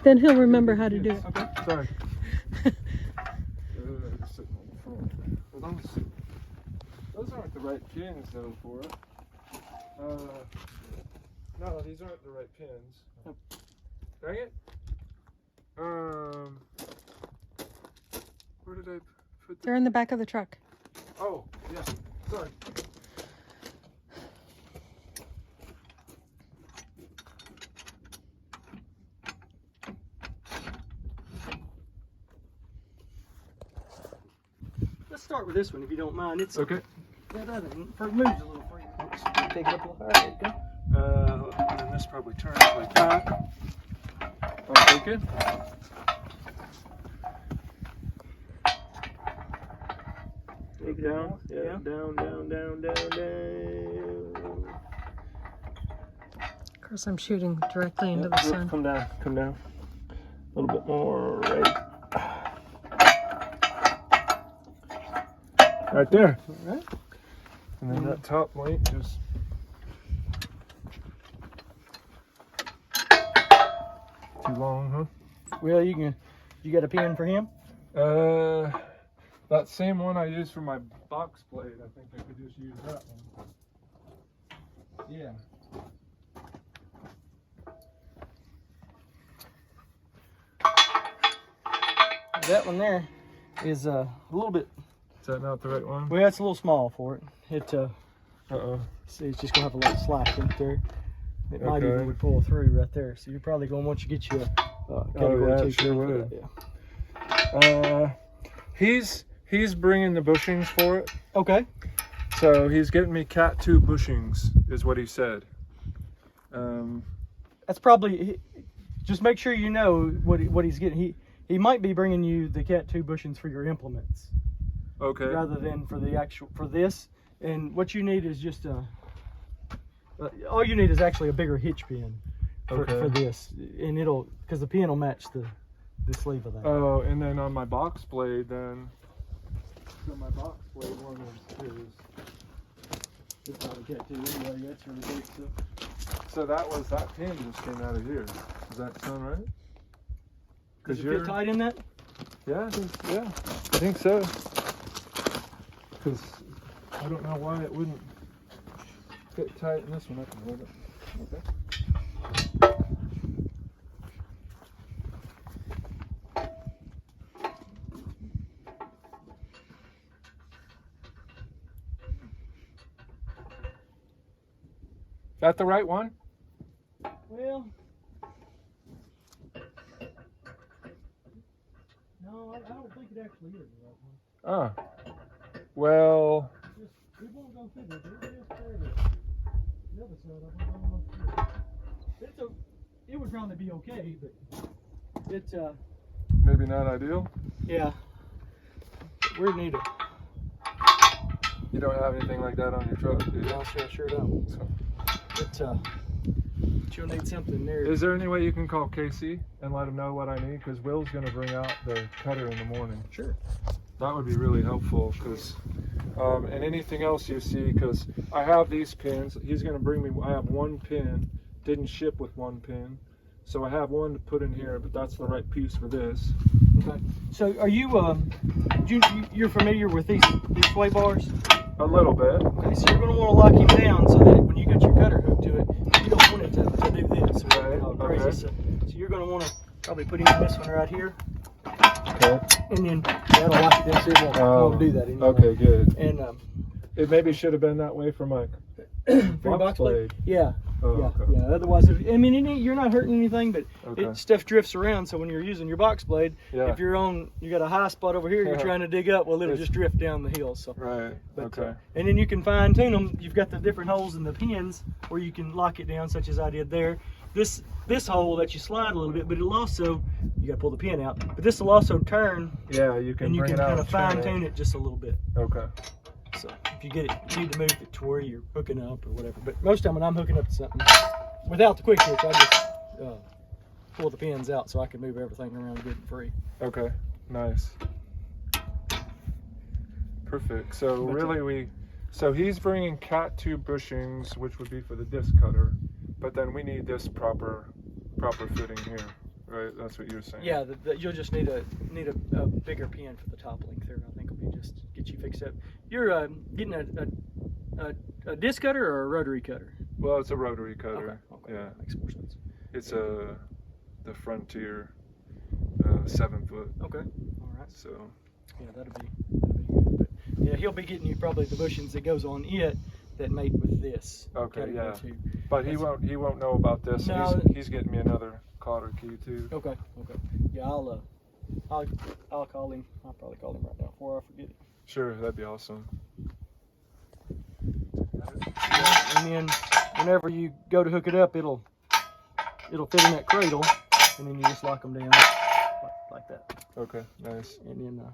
Then he'll remember how to do it. Okay, sorry. Sitting on the front. Well, those aren't the right pins though for it. No, these aren't the right pins. Dang it. Where did I put They're in the back of the truck. Oh, yeah. Sorry. Let's start with this one if you don't mind. It's Okay. that other one moves a little for you. Oops, take it up a little higher. There you go. And then this probably turns like that. I'll take it. Take it Down, yeah. down, down, down, down, down. Of course, I'm shooting directly into the sun. Come down, come down. A little bit more, right. Right there. All right. And then that top link just. Too long, huh? Well, you got a pin for him? That same one I used for my box blade, I think I could just use that one. Yeah. That one there is a little bit. Is that not the right one? Well, it's a little small for it. Uh-oh. See, it's just gonna have a little slack in there. It might Okay. even would pull through right there. So you're probably gonna once you get you a category yeah, two sure pin for would. that, yeah. He's bringing the bushings for it. Okay. So he's getting me Cat 2 bushings, is what he said. That's probably. Just make sure you know what he's getting. He might be bringing you the Cat 2 bushings for your implements. Okay. Rather than for the actual for this. And what you need is just all you need is actually a bigger hitch pin for this, and because the pin will match the sleeve of that. Oh, and then on my box blade, then. So my box blade one is It's not a Cat 2 anyway. That's really big stuff. so that pin just came out of here. Does that sound right? Does it fit tight in that? Yeah, I think so. Because I don't know why it wouldn't fit tight in this one. I can hold it. Okay. That the right one? Well, no, I don't think it actually is the right one. Ah. Well. It won't go through there, but it is fairly. The other side of it, I don't know. It would probably be okay, but it's Maybe not ideal. yeah. We're needed. You don't have anything like that on your truck, do you? No, sure don't. So. But you'll need something there. Is there any way you can call Casey and let him know what I need? Because Will's going to bring out the cutter in the morning. Sure. That would be really helpful. Because and anything else you see, because I have these pins. He's going to bring me. I have one pin. Didn't ship with one pin, so I have one to put in here. But that's the right piece for this. Okay. So are you you're familiar with these sway bars? A little bit. Okay, so you're going to want to lock him down so that when you get your cutter hooked to it, you don't want it to do this or Right, all crazy. okay. So you're going to want to probably put him in this one right here, Okay. and then that'll lock it down so it won't do that anymore. Okay, good. And It maybe should have been that way for my for your box blade? Yeah. Oh, Yeah, okay. yeah. Otherwise, you're not hurting anything, but Okay. stuff drifts around. So when you're using your box blade, Yeah. if you got a high spot over here, you're Yeah. trying to dig up. Well, it'll just drift down the hill. So. Right. But, Okay. and then you can fine tune them. You've got the different holes in the pins where you can lock it down, such as I did there. This hole lets you slide a little bit, but it'll also you got to pull the pin out. But this will also turn, Yeah, you can. and you bring can it out kind of and turn fine tune it just a little bit. Okay. So if you need to move it to where you're hooking up or whatever. But most of the time when I'm hooking up to something, without the quick hitch, I just pull the pins out so I can move everything around good and free. Okay. Nice. Perfect. So really so he's bringing Cat 2 bushings, which would be for the disc cutter, but then we need this proper fitting here. right? That's what you were saying. Yeah, you'll just need a bigger pin for the top length there. I think will be just get you fixed up. You're getting a disc cutter or a rotary cutter? Well, it's a rotary cutter. Okay. Yeah, That makes more sense. it's the Frontier 7 foot. Okay, all right. So Yeah, that'll be good. But yeah, he'll be getting you probably the bushings that goes on it that mate with this. okay, category yeah. two. But he won't know about this. No. He's getting me another cotter key too. Okay. Yeah, I'll call him. I'll probably call him right now before I forget it. Sure, that'd be awesome. Yeah, and then whenever you go to hook it up, it'll fit in that cradle, and then you just lock them down like that. Okay, nice. And then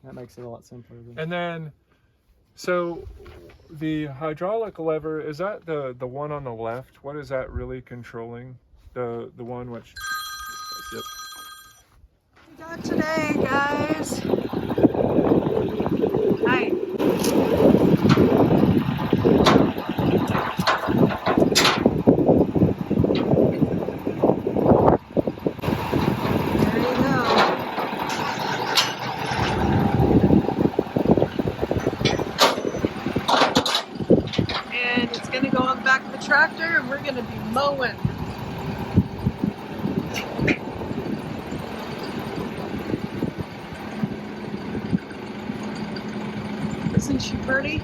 that makes it a lot simpler. And then, so the hydraulic lever, is that the one on the left? What is that really controlling? The one which. Yep. We got today, guys. Hi. There you go. And it's gonna go on the back of the tractor, and we're gonna be mowing. Isn't she pretty?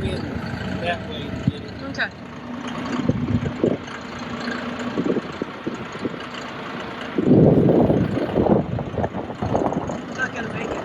in that way to get it. Okay. Not gonna make it.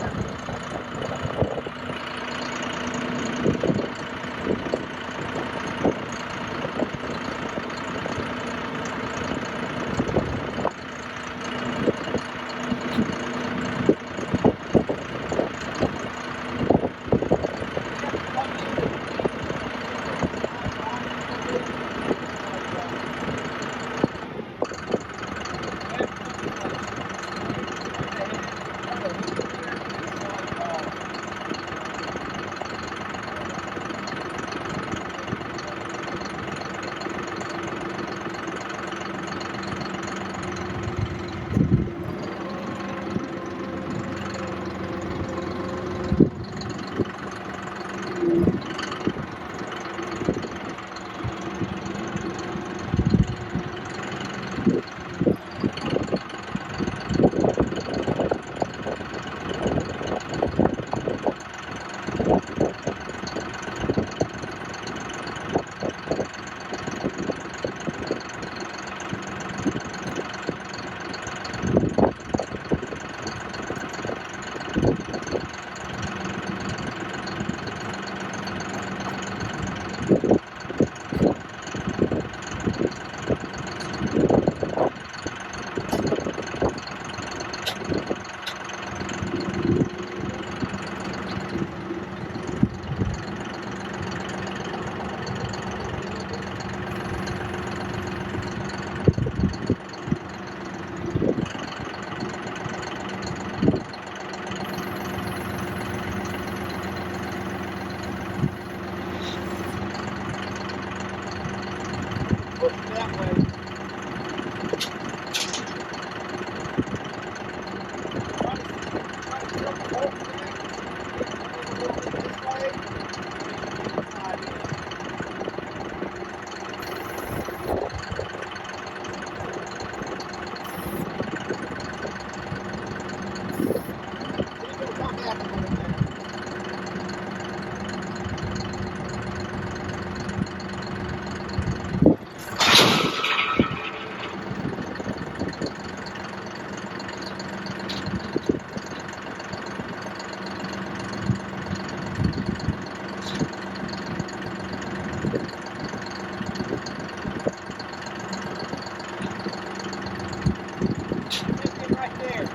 Push it that way. Right there.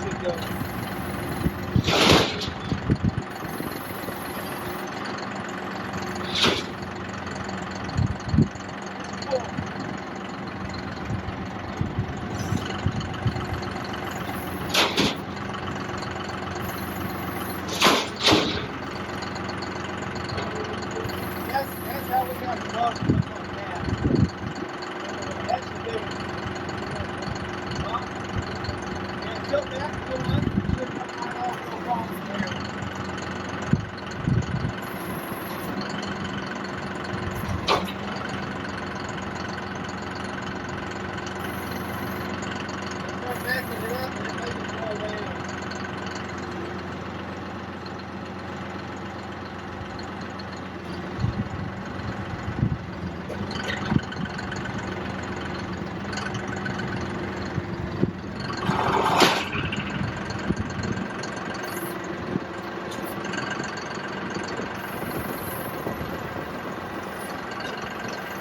Should go. That's how we got the bus like that. That's the difference. Huh? Yeah, tilt that to the left, it should come right off the bottom there. Start backing it up and it makes it fall down.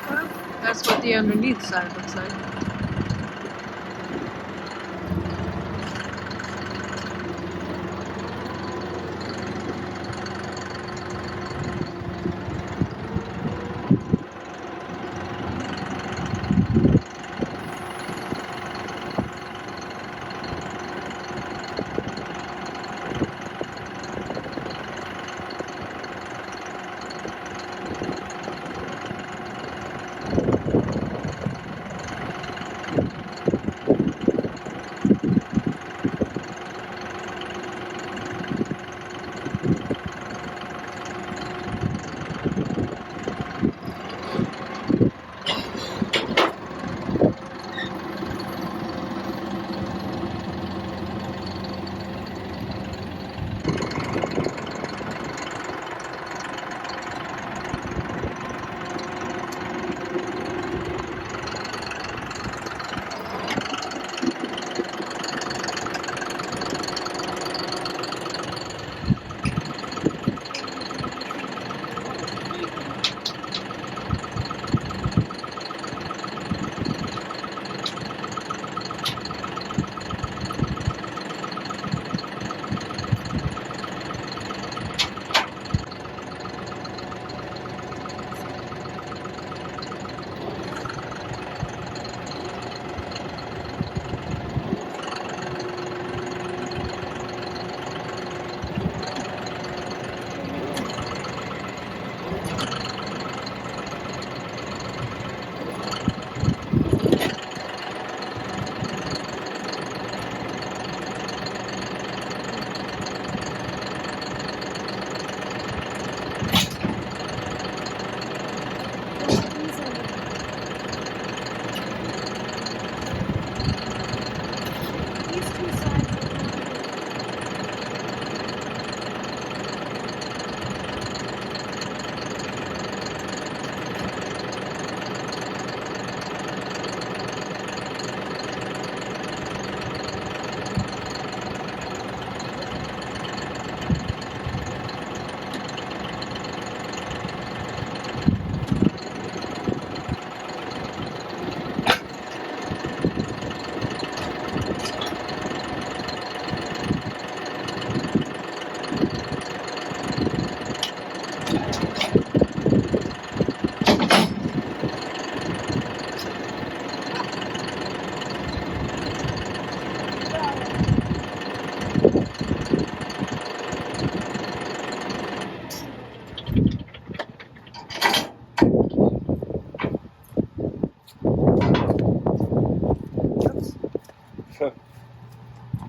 Well, that's what the underneath side looks like.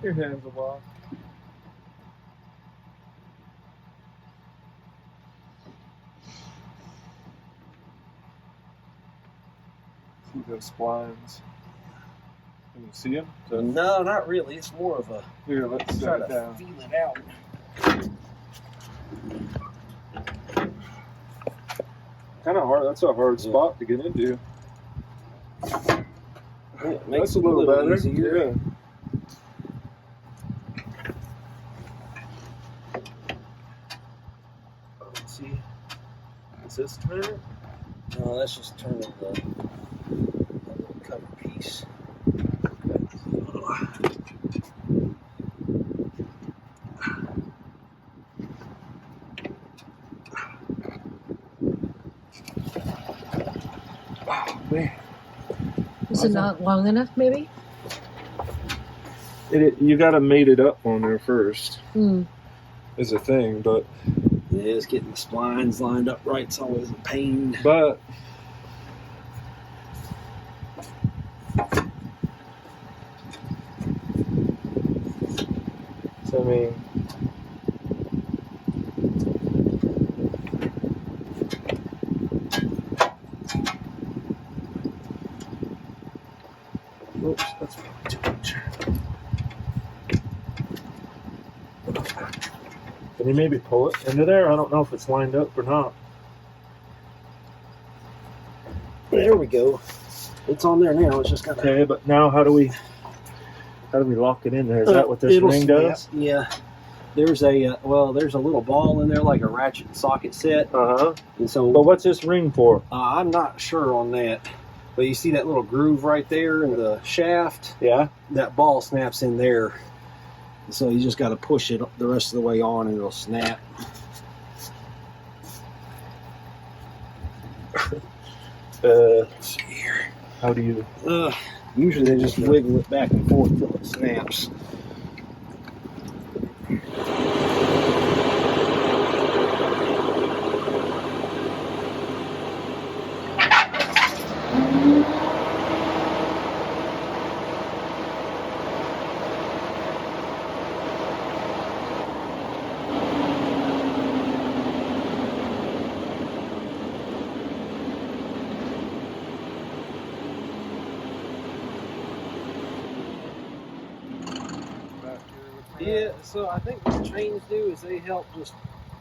your hands a while. See those splines? Can you see them? No, not really. It's more of a Here, let's try set it to down. feel it out. Kind of hard. That's a hard spot to get into. Yeah, it makes That's a little better. easier. Yeah. Let's see. Is this turn? No, that's just turning the little cover piece. Oh, man. Is it not long enough, maybe? You got to mate it up on there first. Hmm. Is a thing, but Yeah, it's getting the splines lined up right. It's always a pain. but so I mean, oops, that's probably too much. Can you maybe pull it into there? I don't know if it's lined up or not. There we go. It's on there now. It's just got Okay, but now how do we lock it in there? Is that what this ring does? Yeah. There's a there's a little ball in there like a ratchet socket set, Uh-huh. and so But what's this ring for? I'm not sure on that. But you see that little groove right there in the shaft? Yeah. That ball snaps in there. So you just got to push it the rest of the way on, and it'll snap. Let's see here. How do you? Usually they just wiggle it back and forth until it snaps. Yeah, so I think what the chains do is they help just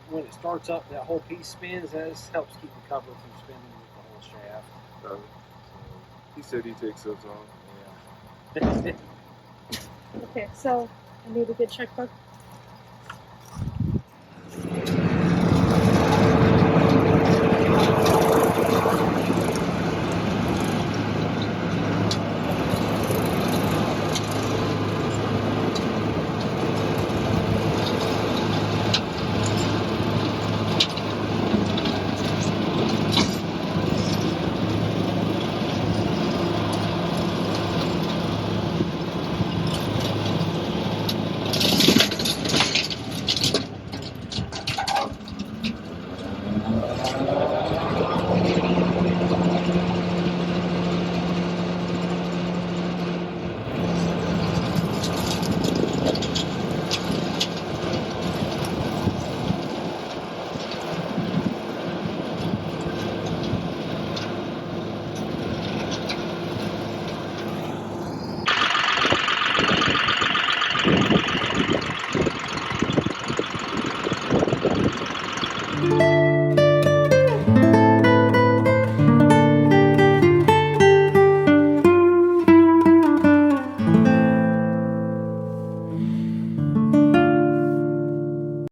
when it starts up, that whole piece spins. That just helps keep the cover from spinning with the whole shaft. He said he takes those off. Yeah. Okay, so I need a good checkbook.